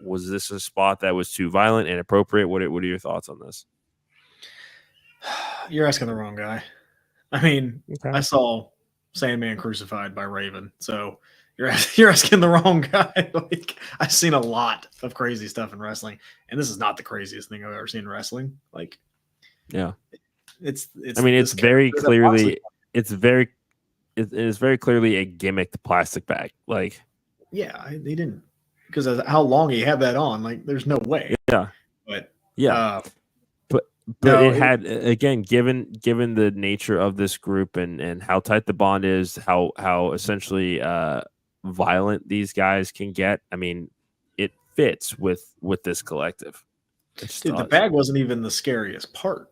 Was this a spot that was too violent, inappropriate? What are your thoughts on this? You're asking the wrong guy. I mean, okay. I saw Sandman crucified by Raven, so you're asking the wrong guy. Like, I've seen a lot of crazy stuff in wrestling, and this is not the craziest thing I've ever seen in wrestling. Like, yeah, it's. I mean, it's very clearly a gimmicked plastic bag. Like, yeah, they didn't. Because of how long he had that on, like there's no way. Yeah, but but no, it had again, given the nature of this group and how tight the bond is, how essentially violent these guys can get. I mean, it fits with this collective. Dude, the bag wasn't even the scariest part.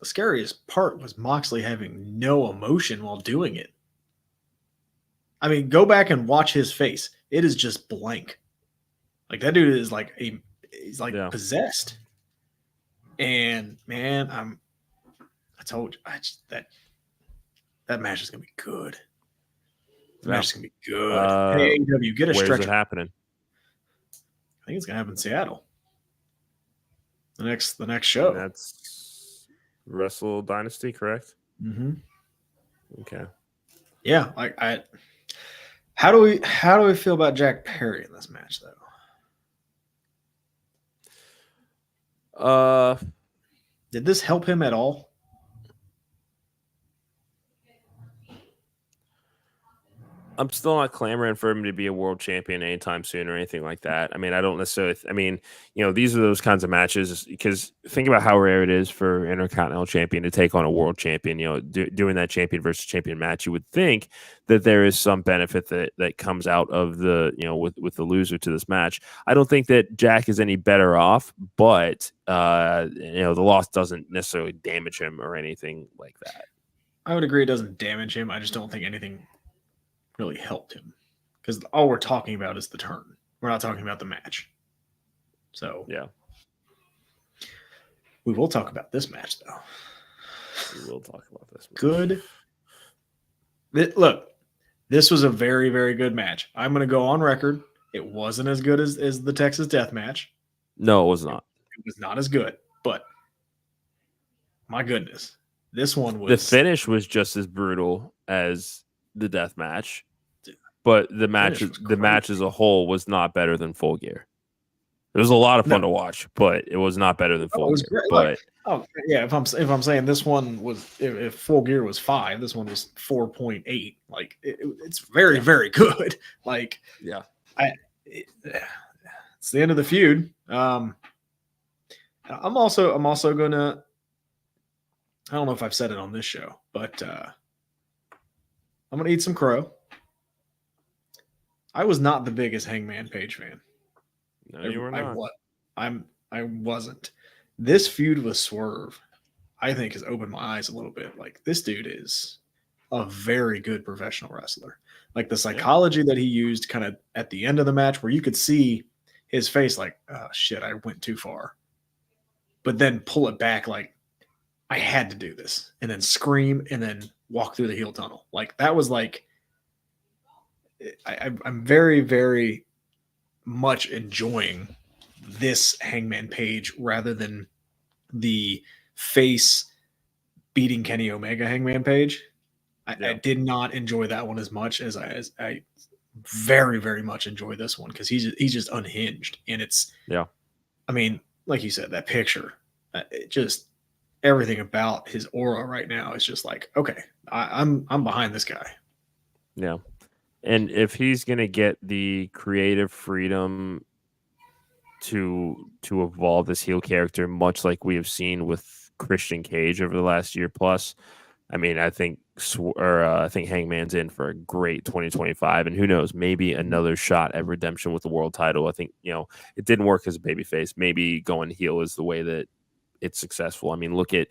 The scariest part was Moxley having no emotion while doing it. I mean, go back and watch his face. It is just blank. Like that dude is like he's like possessed. And man, I told you, that match is gonna be good. The match is gonna be good. Hey, AEW, get a stretcher. Where's it happening? I think it's gonna happen in Seattle. The next show. And that's Wrestle Dynasty, correct? Mm-hmm. Okay. Yeah, like how do we feel about Jack Perry in this match though? Did this help him at all? I'm still not clamoring for him to be a world champion anytime soon or anything like that. I mean, I don't necessarily. These are those kinds of matches because think about how rare it is for an Intercontinental champion to take on a world champion. Doing that champion versus champion match, you would think that there is some benefit that comes out of the with the loser to this match. I don't think that Jack is any better off, but the loss doesn't necessarily damage him or anything like that. I would agree it doesn't damage him. I just don't think anything really helped him because all we're talking about is the turn. We're not talking about the match. So yeah, we will talk about this match though. We will talk about this match. Good. Look, this was a very, very good match. I'm going to go on record. It wasn't as good as the Texas Death Match. No, it was not. It was not as good, but my goodness, this one was. The finish was just as brutal as the death match. But the match as a whole was not better than Full Gear. It was a lot of fun to watch, but it was not better than Full Gear. But if I'm saying this one was if Full Gear was 5, this one was 4.8. Like it's very, very good. Like it's the end of the feud. I'm also gonna. I don't know if I've said it on this show, but I'm gonna eat some crow. I was not the biggest Hangman Page fan. No, you were not. I wasn't. This feud with Swerve, I think, has opened my eyes a little bit. Like this dude is a very good professional wrestler. Like the psychology that he used kind of at the end of the match where you could see his face like, oh shit, I went too far. But then pull it back like I had to do this and then scream and then walk through the heel tunnel. Like that was like I'm very, very much enjoying this Hangman Page rather than the face beating Kenny Omega Hangman Page. I did not enjoy that one as much as I very, very much enjoy this one because he's just unhinged and it's I mean, like you said, that picture, it just everything about his aura right now is just like, okay, I'm behind this guy. Yeah. And if he's going to get the creative freedom to evolve this heel character, much like we have seen with Christian Cage over the last year plus, I mean, I think Hangman's in for a great 2025, and who knows, maybe another shot at redemption with the world title. I think it didn't work as a babyface. Maybe going heel is the way that it's successful. I mean, look at.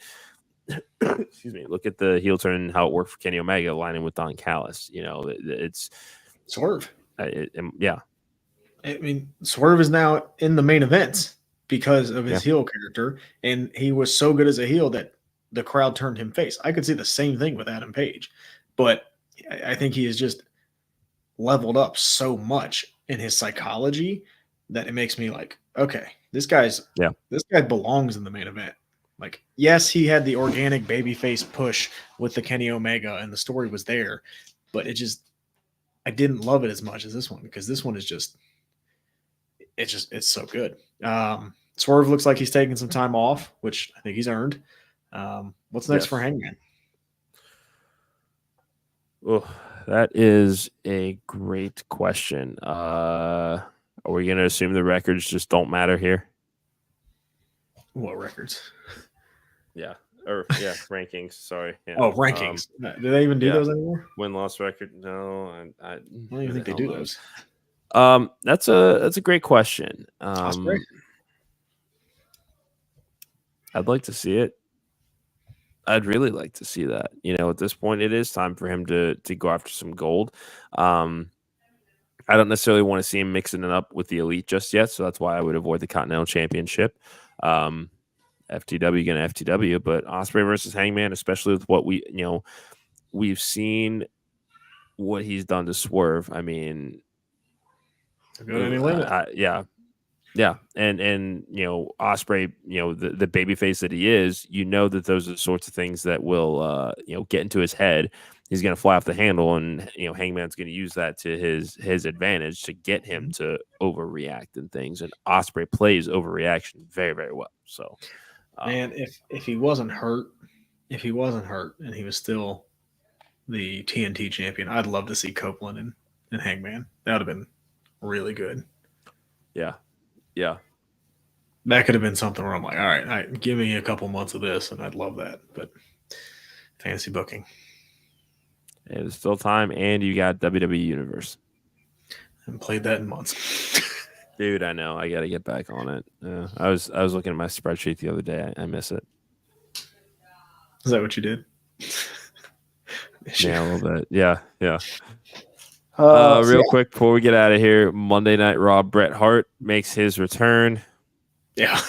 Look at the heel turn and how it worked for Kenny Omega aligning with Don Callis. It's Swerve. I mean, Swerve is now in the main events because of his heel character, and he was so good as a heel that the crowd turned him face. I could see the same thing with Adam Page, but I think he has just leveled up so much in his psychology that it makes me like, okay, this guy belongs in the main event. Like, yes, he had the organic babyface push with the Kenny Omega and the story was there, but I didn't love it as much as this one because this one is it's so good. Swerve looks like he's taking some time off, which I think he's earned. What's next for Hangman? Oh, that is a great question. Are we going to assume the records just don't matter here? What records? Rankings. Sorry. Yeah. Oh, rankings. Do they even do those anymore? Win-loss record? No, I don't even think they do those. That's a great question. Ospreay? I'd like to see it. I'd really like to see that. At this point, it is time for him to go after some gold. I don't necessarily want to see him mixing it up with the Elite just yet, so that's why I would avoid the Continental Championship. FTW again, FTW, but Ospreay versus Hangman, especially with what we've seen what he's done to Swerve. I mean, yeah. And Ospreay, the baby face that he is, that those are the sorts of things that will get into his head. He's going to fly off the handle, and Hangman's going to use that to his advantage to get him to overreact and things. And Ospreay plays overreaction very, very well. So, man, if he wasn't hurt, and he was still the TNT champion, I'd love to see Copeland and Hangman. That would have been really good. Yeah. That could have been something where I'm like, all right, give me a couple months of this, and I'd love that. But fantasy booking. Hey, there's still time, and you got WWE Universe. I haven't played that in months. Dude, I know. I got to get back on it. I was looking at my spreadsheet the other day. I miss it. Is that what you did? Yeah, a little bit. Yeah. Real quick before we get out of here, Monday Night Raw, Bret Hart makes his return. Yeah.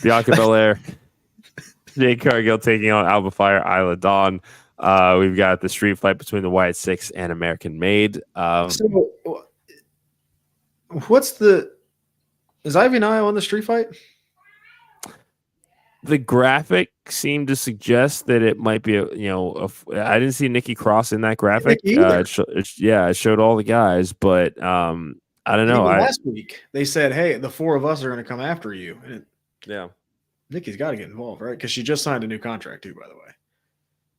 Bianca Belair, Jade Cargill taking on Alba Fire, Isla Dawn. We've got the street fight between the Wyatt Six and American Made. So, is Ivy and I on the street fight? The graphic seemed to suggest that it might be I didn't see Nikki Cross in that graphic. It showed all the guys, but I don't know. Last week they said, "Hey, the four of us are going to come after you." Yeah, Nikki's got to get involved, right? Because she just signed a new contract too, by the way.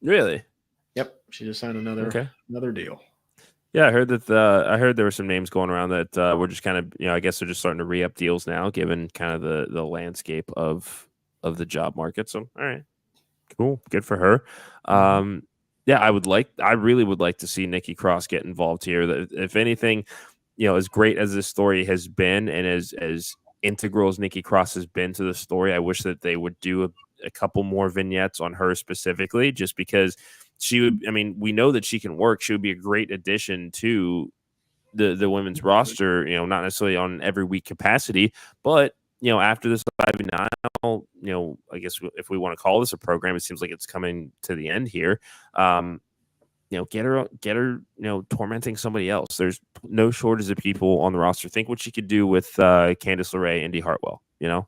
Really? Yep, she just signed another deal. Yeah, I heard that. I heard there were some names going around that we're just kind of I guess they're just starting to re-up deals now, given kind of the landscape of the job market. So, all right, cool, good for her. I really would like to see Nikki Cross get involved here. That if anything, as great as this story has been, and as integral as Nikki Cross has been to the story, I wish that they would do a couple more vignettes on her specifically, just because she would. I mean, we know that she can work. She would be a great addition to the women's roster. Not necessarily on every week capacity, but after this 5-9, I guess if we want to call this a program, it seems like it's coming to the end here. Get her, tormenting somebody else. There's no shortage of people on the roster. Think what she could do with Candice LeRae, Indy Hartwell. Yeah,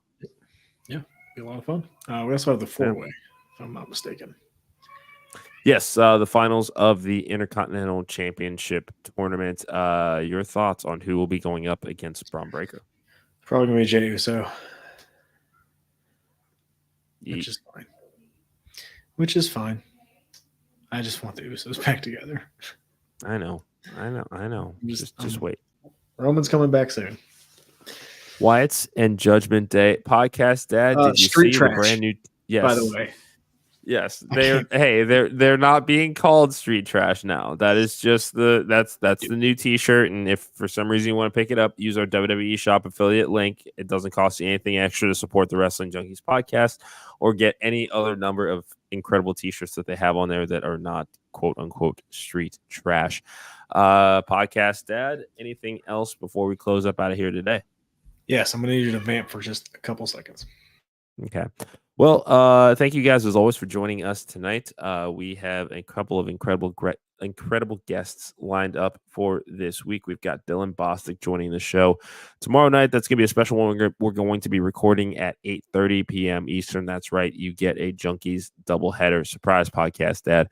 be a lot of fun. We also have the four-way, if I'm not mistaken. Yes, the finals of the Intercontinental Championship tournament. Your thoughts on who will be going up against Braun Breaker? Probably going to be Jey Uso. Which is fine. I just want the Usos back together. I know. Just wait. Roman's coming back soon. Wyatt's and Judgment Day podcast. Dad, did you see the brand new? Yes. By the way. Yes, they're not being called street trash now. That is just that's the new T-shirt. And if for some reason you want to pick it up, use our WWE shop affiliate link. It doesn't cost you anything extra to support the Wrestling Junkies podcast or get any other number of incredible T-shirts that they have on there that are not quote unquote street trash. Podcast Dad, anything else before we close up out of here today? Yes, I'm gonna need you to vamp for just a couple seconds. Okay. Well, thank you guys as always for joining us tonight. We have a couple of incredible guests lined up for this week. We've got Dylan Bostic joining the show tomorrow night. That's going to be a special one. We're going to be recording at 8:30 p.m. Eastern. That's right. You get a Junkies doubleheader surprise podcast, Dad.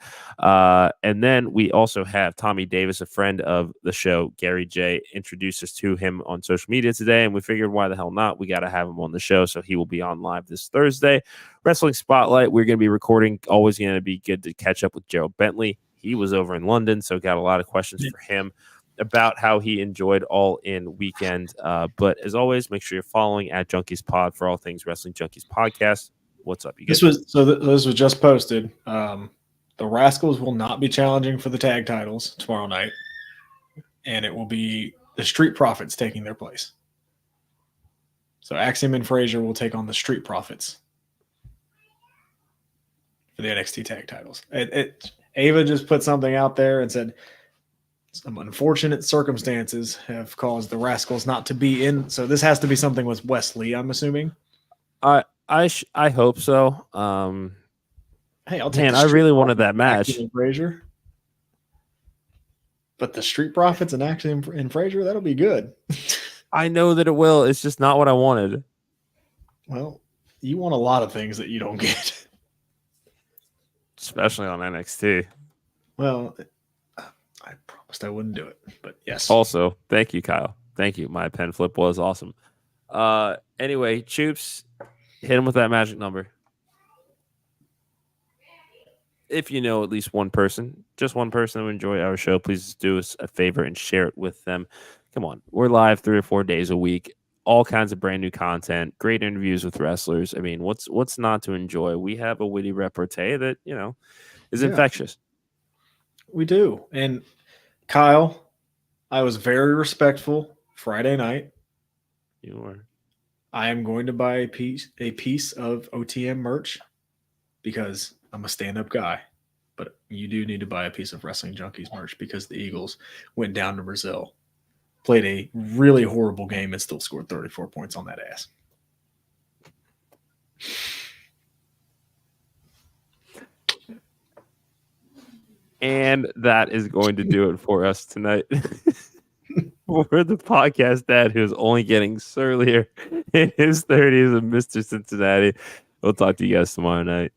And then we also have Tommy Davis, a friend of the show, Gary J, introduced us to him on social media today, and we figured why the hell not? We got to have him on the show, so he will be on live this Thursday. Wrestling Spotlight, we're going to be recording. Always going to be good to catch up with Gerald Bentley. He was over in London, so got a lot of questions for him about how he enjoyed All In weekend. But as always, make sure you're following at Junkies Pod for all things Wrestling Junkies Podcast. What's up, you guys? This was just posted. The Rascals will not be challenging for the tag titles tomorrow night, and it will be the Street Profits taking their place. So Axiom and Frazier will take on the Street Profits for the NXT tag titles. Ava just put something out there and said, some unfortunate circumstances have caused the Rascals not to be in. So this has to be something with Wesley, I'm assuming. I hope so. Hey, I'll take. Man, I really wanted that match. Frazier. But the Street Profits and Axiom in Frazier, that'll be good. I know that it will. It's just not what I wanted. Well, you want a lot of things that you don't get. Especially on NXT. Well, I promised I wouldn't do it, but yes. Also, thank you, Kyle. Thank you. My pen flip was awesome. Anyway, Choops, hit him with that magic number. If you know at least one person, just one person who enjoy our show, please do us a favor and share it with them. Come on. We're live 3 or 4 days a week. All kinds of brand new content, great interviews with wrestlers. I mean, what's not to enjoy? We have a witty repartee that, is infectious. We do. And Kyle, I was very respectful Friday night. You were. I am going to buy a piece of OTM merch because I'm a stand-up guy. But you do need to buy a piece of Wrestling Junkies merch because the Eagles went down to Brazil, played a really horrible game, and still scored 34 points on that ass. And that is going to do it for us tonight. We're the podcast dad who's only getting surlier in his 30s of Mr. Cincinnati. We'll talk to you guys tomorrow night.